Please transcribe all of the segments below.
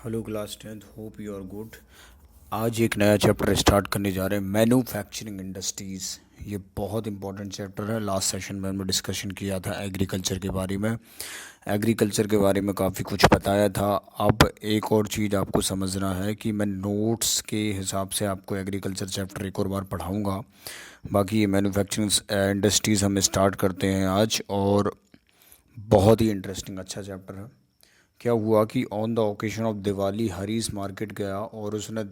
Hello class 10th, hope you are good. आज एक नया चैप्टर स्टार्ट करने जा रहे हैं, मैन्युफैक्चरिंग इंडस्ट्रीज़। ये बहुत इंपॉर्टेंट चैप्टर है। लास्ट सेशन में हमने डिस्कशन किया था एग्रीकल्चर के बारे में। एग्रीकल्चर के बारे में काफ़ी कुछ बताया था। अब एक और चीज़ आपको समझना है कि मैं नोट्स के हिसाब से आपको एग्रीकल्चर चैप्टर एक और बार पढ़ाऊँगा। बाकी ये मैन्युफैक्चरिंग इंडस्ट्रीज़ हम स्टार्ट करते हैं आज, और बहुत ही इंटरेस्टिंग अच्छा चैप्टर है। क्या हुआ कि on the occasion of Diwali Harish market गया और उसने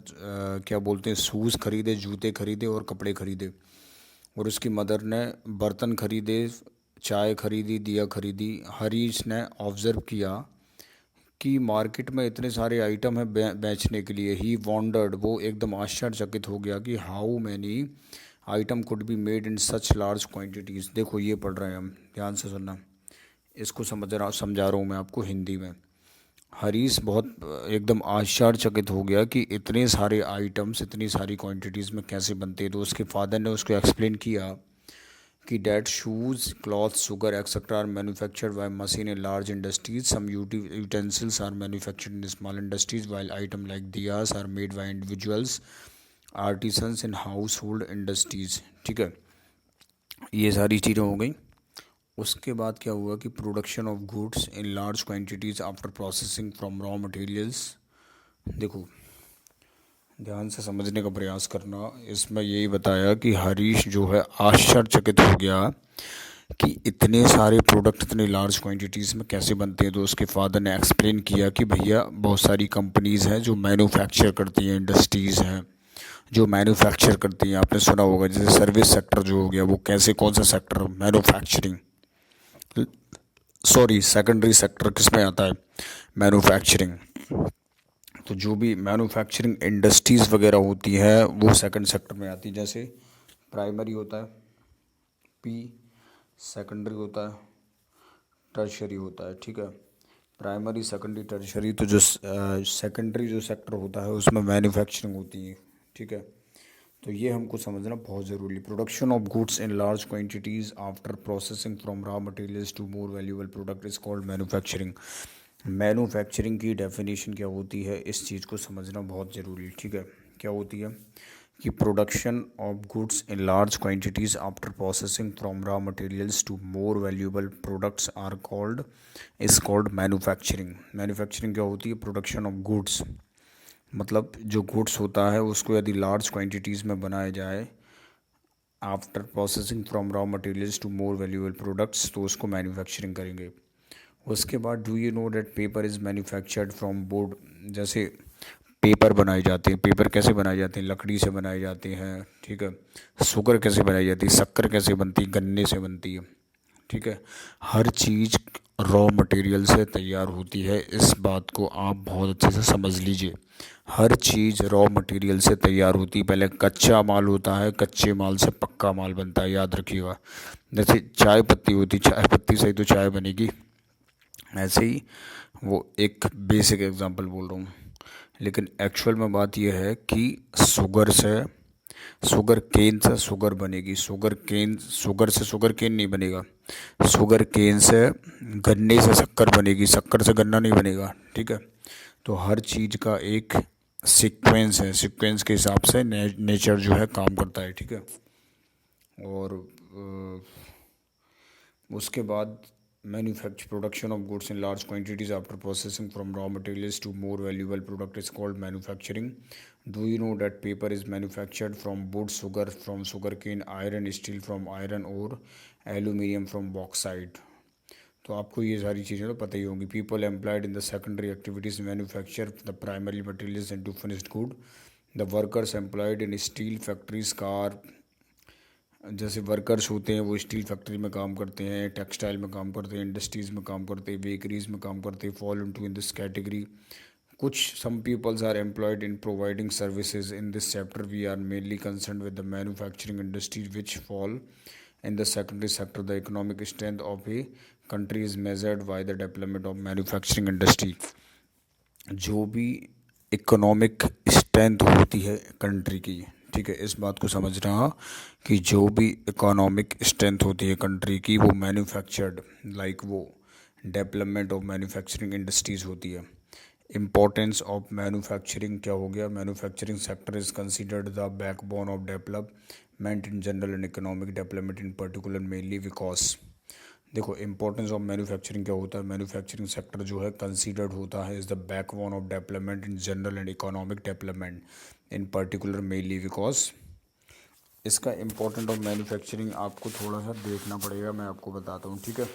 क्या बोलते हैं, शूज़ खरीदे, जूते खरीदे और कपड़े खरीदे। और उसकी मदर ने बर्तन खरीदे, चाय खरीदी, दिया खरीदी। हरीश ने ऑब्ज़र्व किया कि मार्केट में इतने सारे आइटम हैं बेचने के लिए। ही वॉन्डर्ड, वो एकदम आश्चर्यचकित हो गया कि how many item could be made in such large quantities. देखो ये पढ़ रहे हैं हम, ध्यान से सुनना। इसको समझा रहा हूँ मैं आपको हिंदी में। हरीश बहुत एकदम आश्चर्यचकित हो गया कि इतने सारे आइटम्स इतनी सारी क्वांटिटीज़ में कैसे बनते हैं। तो उसके फादर ने उसको एक्सप्लेन किया कि that shoes, cloth, sugar etcetera are manufactured by machine in large industries, some utensils are manufactured in small industries, while item like diyas are made by individuals artisans in household industries. ठीक है, ये सारी चीज़ें हो गई। उसके बाद क्या हुआ कि production of goods in large quantities after processing from raw materials. देखो ध्यान से समझने का प्रयास करना। इसमें यही बताया कि हरीश जो है आश्चर्यचकित हो गया कि इतने सारे प्रोडक्ट इतने लार्ज क्वांटिटीज़ में कैसे बनते हैं। तो उसके फादर ने एक्सप्लेन किया कि भैया बहुत सारी कंपनीज़ हैं जो मैन्युफैक्चर करती हैं, इंडस्ट्रीज़ हैं जो मैन्युफैक्चर करती हैं। आपने सुना होगा जैसे सर्विस सेक्टर जो हो गया, वो कैसे, कौन सा sector, manufacturing, sorry secondary sector किस में आता है, मैन्युफैक्चरिंग। तो जो भी मैन्युफैक्चरिंग इंडस्ट्रीज़ वगैरह होती है वो सेकंड सेक्टर में आती है। जैसे प्राइमरी होता है पी, सेकेंडरी होता है, टर्शरी होता है। ठीक है, प्राइमरी, सेकेंडरी, टर्शरी। तो जो सेकेंडरी जो सेक्टर होता है उसमें मैन्युफैक्चरिंग होती है। ठीक है, तो ये हमको समझना बहुत ज़रूरी। Production of goods in large quantities after processing from raw materials to more valuable product is called manufacturing. Manufacturing की डेफिनेशन क्या होती है, इस चीज़ को समझना बहुत ज़रूरी। ठीक है, क्या होती है कि production of goods in large quantities after processing from raw materials to more valuable products are called is called manufacturing. Manufacturing क्या होती है, प्रोडक्शन ऑफ गुड्स, मतलब जो गुड्स होता है उसको यदि लार्ज क्वांटिटीज़ में बनाया जाए after processing from raw materials to more valuable products, तो उसको मैन्युफैक्चरिंग करेंगे। उसके बाद do you know that paper is manufactured from board. जैसे पेपर बनाए जाते हैं, पेपर कैसे बनाए जाते हैं, लकड़ी से बनाए जाते हैं। ठीक है, शुगर कैसे बनाई जाती है, शक्कर कैसे बनती है, गन्ने से बनती है। ठीक है, हर चीज़ रॉ मटेरियल से तैयार होती है। इस बात को आप बहुत अच्छे से समझ लीजिए। हर चीज़ रॉ मटेरियल से तैयार होती है। पहले कच्चा माल होता है, कच्चे माल से पक्का माल बनता है, याद रखिएगा। जैसे चाय पत्ती होती, चाय पत्ती से ही तो चाय बनेगी। ऐसे ही वो एक बेसिक एग्जांपल बोल रहा हूँ, लेकिन एक्चुअल में बात यह है कि शुगर से, शुगर केन से शुगर बनेगी। शुगर केन, शुगर से शुगर केन नहीं बनेगा। शुगर केन से गन्ने से शक्कर बनेगी, शक्कर से गन्ना नहीं बनेगा। ठीक है, तो हर चीज़ का एक सीक्वेंस है, सीक्वेंस के हिसाब से नेचर जो है काम करता है। ठीक है, और उसके बाद manufacture production of goods in large quantities after processing from raw materials to more valuable product is called manufacturing. Do you know that paper is manufactured from wood, sugar from sugarcane, iron steel from iron और aluminium from bauxite. तो आपको ये सारी चीज़ें तो पता ही होंगी। People employed in the secondary activities manufacture the primary materials into finished good. The workers employed in steel factories car, जैसे वर्कर्स होते हैं वो स्टील फैक्ट्री में काम करते हैं, टेक्सटाइल में काम करते हैं, इंडस्ट्रीज़ में काम करते हैं, बेकरीज में काम करते हैं, fall into in this category. कुछ some peoples are employed in providing services. In this chapter we are mainly concern with the manufacturing industry which fall in the secondary sector. The economic strength of a country is measured by the development of manufacturing industry. जो भी economic strength होती है country की, ठीक है, इस बात को समझना कि जो भी इकोनॉमिक स्ट्रेंथ होती है कंट्री की वो मैन्युफैक्चर्ड, लाइक वो डेवलपमेंट ऑफ मैन्युफैक्चरिंग इंडस्ट्रीज़ होती है। इम्पोर्टेंस ऑफ मैन्युफैक्चरिंग क्या हो गया, manufacturing sector is considered the backbone of development in general and economic development in particular mainly because, देखो इम्पोर्टेंस ऑफ मैन्युफैक्चरिंग क्या होता है, मैन्युफैक्चरिंग सेक्टर जो है कंसीडर्ड होता है is the backbone of development in general and economic development in particular mainly because. इसका important of manufacturing आपको थोड़ा सा देखना पड़ेगा, मैं आपको बताता हूँ, ठीक है।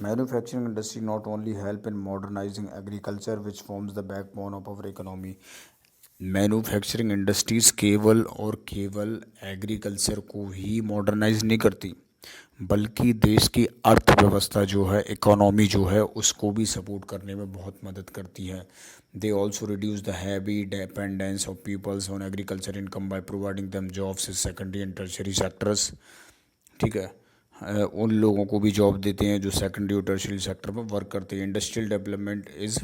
Manufacturing industry not only help in modernising agriculture which forms the backbone of our economy. Manufacturing industries केवल और केवल एग्रीकल्चर को ही मॉडर्नाइज नहीं करती, बल्कि देश की अर्थव्यवस्था जो है, इकोनॉमी जो है, उसको भी सपोर्ट करने में बहुत मदद करती है। They also reduce the heavy dependence of peoples on agriculture income by providing them jobs in secondary and tertiary sectors, ठीक है। उन लोगों को भी जॉब देते हैं जो सेकेंडरी और टर्शरी सेक्टर में वर्क करते हैं। Industrial development is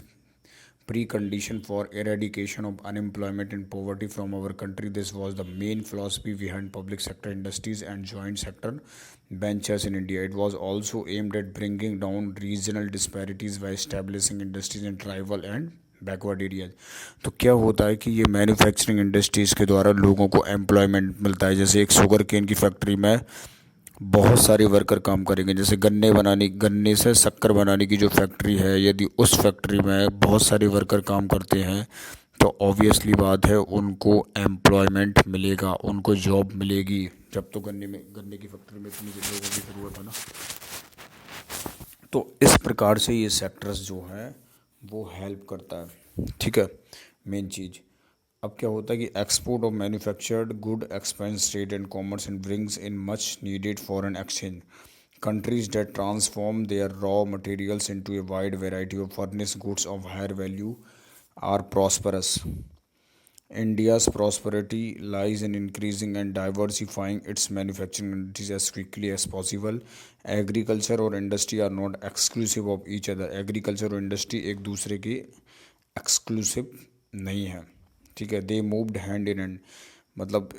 precondition for eradication of unemployment and poverty from our country. This was the main philosophy behind public sector industries and joint sector ventures in India. It was also aimed at bringing down regional disparities by establishing industries in tribal and backward areas. तो क्या होता है कि ये manufacturing industries के द्वारा लोगों को एम्प्लॉयमेंट मिलता है। जैसे एक शुगर केन की फैक्ट्री में बहुत सारे वर्कर काम करेंगे, जैसे गन्ने से शक्कर बनाने की जो फैक्ट्री है, यदि उस फैक्ट्री में बहुत सारे वर्कर काम करते हैं तो ऑब्वियसली बात है उनको एम्प्लॉयमेंट मिलेगा, उनको जॉब मिलेगी। जब तो गन्ने की फैक्ट्री में इतनी लोगों की ज़रूरत है ना। तो इस प्रकार से ये सेक्टर्स जो है वो हेल्प करता है, ठीक है, मेन चीज़। अब क्या होता है कि export of manufactured good expands trade and commerce and brings in much needed foreign exchange. Countries that transform their raw materials into a wide variety of furnish goods of higher value are prosperous. India's prosperity lies in increasing and diversifying its manufacturing industries as quickly as possible. Agriculture और industry are not exclusive of each other. Agriculture और industry एक दूसरे के exclusive नहीं है, ठीक है। They moved hand in hand, मतलब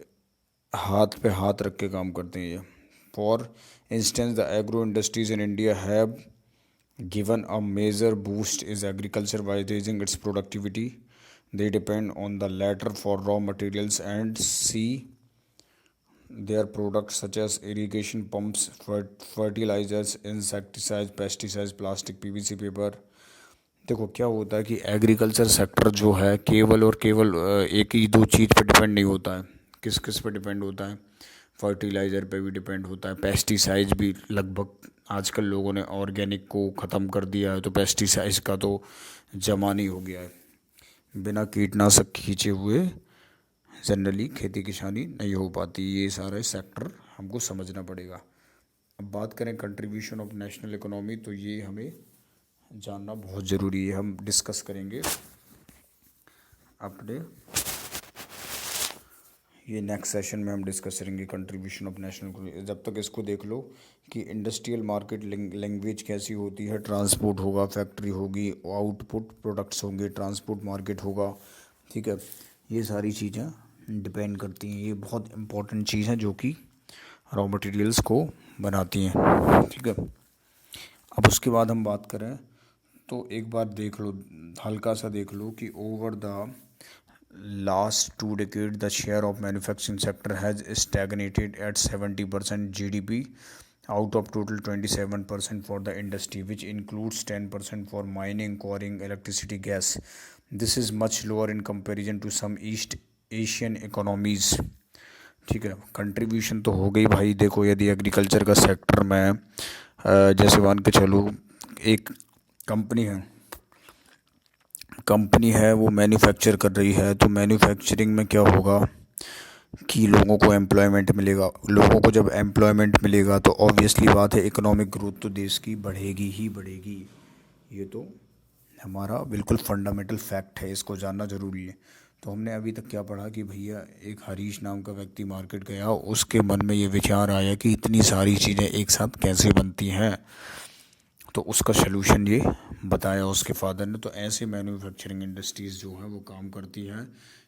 हाथ पे हाथ रख के काम करते हैं ये। For instance, the agro industries in India have given a major boost is agriculture by raising its productivity. They depend on the latter for raw materials and see their products such as irrigation pumps, fertilizers, insecticides, pesticides, plastic, PVC paper। देखो क्या होता है कि agriculture sector जो है केवल और केवल एक ही दो चीज़ पे डिपेंड नहीं होता है। किस किस पे डिपेंड होता है? फर्टिलाइज़र पे भी डिपेंड होता है, पेस्टिसाइड्स भी। लगभग आजकल लोगों ने ऑर्गेनिक को ख़त्म कर दिया है, तो पेस्टिसाइड्स का तो जमाना ही हो गया है। बिना कीटनाशक खींचे हुए जनरली खेती किसानी नहीं हो पाती। ये सारे सेक्टर हमको समझना पड़ेगा। अब बात करें कंट्रीब्यूशन ऑफ नेशनल इकोनॉमी, तो ये हमें जानना बहुत ज़रूरी है। हम डिस्कस करेंगे अपने ये नेक्स्ट सेशन में, हम डिस्कस करेंगे कंट्रीब्यूशन ऑफ नेशनल इकोनॉमी। जब तक इसको देख लो कि इंडस्ट्रियल मार्केट लैंग्वेज कैसी होती है। ट्रांसपोर्ट होगा, फैक्ट्री होगी, आउटपुट प्रोडक्ट्स होंगे, ट्रांसपोर्ट मार्केट होगा, ठीक है। ये सारी चीज़ें डिपेंड करती हैं। ये बहुत इंपॉर्टेंट चीज़ है जो कि रॉ मटेरियल्स को बनाती हैं, ठीक है। अब उसके बाद हम बात करें तो एक बार देख लो, हल्का सा देख लो कि over the last 2 decades the share of manufacturing sector has stagnated at 70% GDP out of total 27% for the industry, which includes 10% for mining, quarrying, electricity, gas. This is much lower in comparison to some East Asian economies, ठीक है। Contribution तो हो गई भाई। देखो यदि agriculture का sector में जैसे मान के चलो एक कंपनी है वो मैन्युफैक्चर कर रही है, तो मैन्युफैक्चरिंग में क्या होगा कि लोगों को एम्प्लॉयमेंट मिलेगा। लोगों को जब एम्प्लॉयमेंट मिलेगा तो ऑब्वियसली बात है इकोनॉमिक ग्रोथ तो देश की बढ़ेगी ही बढ़ेगी। ये तो हमारा बिल्कुल फंडामेंटल फैक्ट है, इसको जानना ज़रूरी है। तो हमने अभी तक क्या पढ़ा कि भैया एक हरीश नाम का व्यक्ति मार्केट गया, उसके मन में ये विचार आया कि इतनी सारी चीज़ें एक साथ कैसे बनती हैं, तो उसका सलूशन ये बताया उसके फादर ने। तो ऐसे मैन्युफैक्चरिंग इंडस्ट्रीज़ जो है वो काम करती हैं।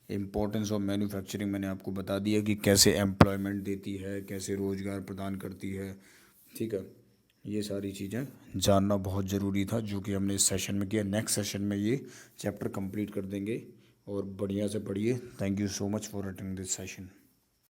इम्पोर्टेंस ऑफ मैन्युफैक्चरिंग मैंने आपको बता दिया कि कैसे एम्प्लॉयमेंट देती है, कैसे रोज़गार प्रदान करती है, ठीक है। ये सारी चीज़ें जानना बहुत ज़रूरी था, जो कि हमने इस सेशन में किया। नेक्स्ट सेशन में ये चैप्टर कंप्लीट कर देंगे और बढ़िया से पढ़िए। Thank you so much for attending this session.